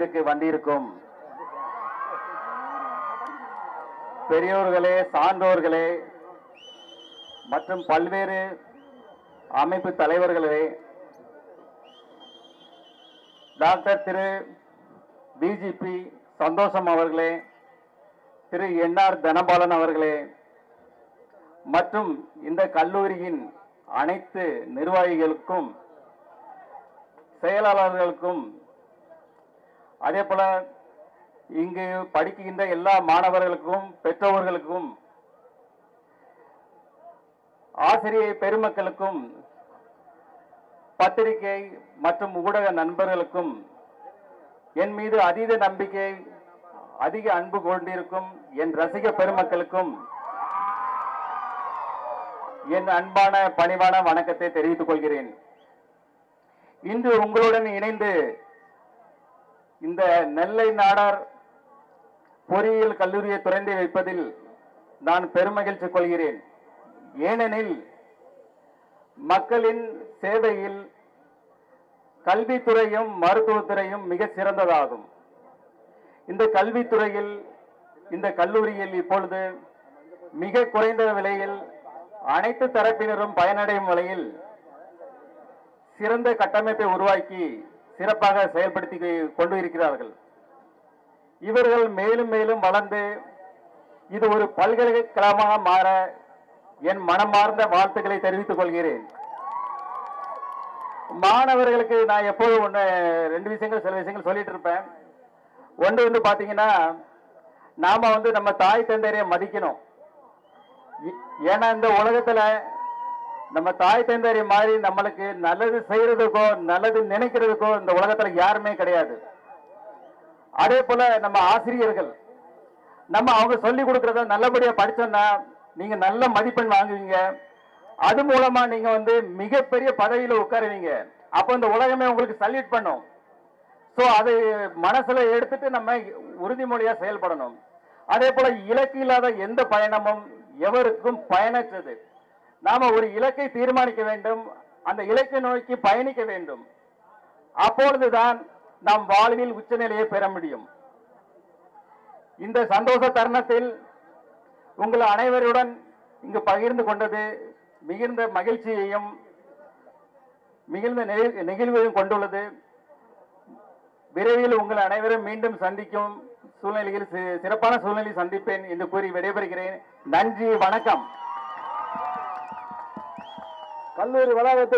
மேடைகளுக்கு வந்திருக்கும் பெரியோர்களே, சான்றோர்களே மற்றும் பல்வேறு அமைப்பு தலைவர்களே, டாக்டர் திரு பிஜிபி சந்தோஷம் அவர்களே, திரு என்ஆர் தனபாலன் அவர்களே மற்றும் இந்த கல்லூரியின் அனைத்து நிர்வாகிகளுக்கும், செயலாளர்களுக்கும், அதே போல இங்கு படிக்கின்ற எல்லா மாணவர்களுக்கும், பெற்றோர்களுக்கும், ஆசிரியர் பெருமக்களுக்கும், பத்திரிகை மற்றும் ஊடக நண்பர்களுக்கும் என் மீது அதீத நம்பிக்கை, அதிக அன்பு கொண்டிருக்கும் என் ரசிக பெருமக்களுக்கும் என் அன்பான பணிவான வணக்கத்தை தெரிவித்துக் கொள்கிறேன். இன்று உங்களுடன் இணைந்து இந்த நெல்லை நாடார் பொறியியல் கல்லூரியை திறந்து வைப்பதில் நான் பெருமகிழ்ச்சி கொள்கிறேன். ஏனெனில் மக்களின் சேவையில் கல்வித்துறையும் மருத்துவத்துறையும் மிக சிறந்ததாகும். இந்த கல்வித்துறையில் இந்த கல்லூரியில் இப்பொழுது மிக குறைந்த விலையில் அனைத்து தரப்பினரும் பயனடையும் வகையில் சிறந்த கட்டமைப்பை உருவாக்கி சிறப்பாக செயல்படுத்தி கொண்டு இருக்கிறார்கள். இவர்கள் மேலும் மேலும் வளர்ந்து இது ஒரு பல்கலைக்கழகமாக மாற என் மனமார்ந்த வாழ்த்துக்களை தெரிவித்துக் கொள்கிறேன். மாணவர்களுக்கு நான் எப்போதும் சில விஷயங்கள் சொல்லிட்டு இருப்பேன். ஒன்று பாத்தீங்கன்னா, நாம நம்ம தாய் தந்தையரை மதிக்கணும். ஏன்னா இந்த உலகத்துல நம்ம தாய் தந்தையரை மாதிரி நம்மளுக்கு நல்லது செய்யறதுக்கோ நல்லது நினைக்கிறதுக்கோ இந்த உலகத்துல யாருமே கிடையாது. அதே போல நம்ம ஆசிரியர்கள், நம்ம அவங்க சொல்லி கொடுக்கறத நல்லபடியா படிச்சோம்னா நீங்க நல்ல மதிப்பெண் வாங்குவீங்க. அது மூலமா நீங்க மிகப்பெரிய பதவியில உட்காருவீங்க. அப்ப இந்த உலகமே உங்களுக்கு சல்யூட் பண்ணும். சோ அதை மனசுல எடுத்துட்டு நம்ம உறுதிமொழியா செயல்படணும். அதே போல இலக்கு இல்லாத எந்த பயணமும் எவருக்கும் பயனற்றது. நாம ஒரு இலக்கை தீர்மானிக்க வேண்டும், அந்த இலக்கை நோக்கி பயணிக்க வேண்டும். அப்பொழுதுதான் நாம் வாழ்வில் உச்சநிலையை பெற முடியும். இந்த சந்தோஷ தருணத்தில் உங்கள் அனைவருடன் இங்கு பகிர்ந்து கொண்டது மிகுந்த மகிழ்ச்சியையும் மிகுந்த நெகிழ்வையும் கொண்டுள்ளது. விரைவில் உங்கள் அனைவரும் மீண்டும் சந்திக்கும் சூழ்நிலையில் சிறப்பான சூழ்நிலையில் சந்திப்பேன் என்று கூறி விடைபெறுகிறேன். நன்றி, வணக்கம். கல்லூரி வளாகத்தை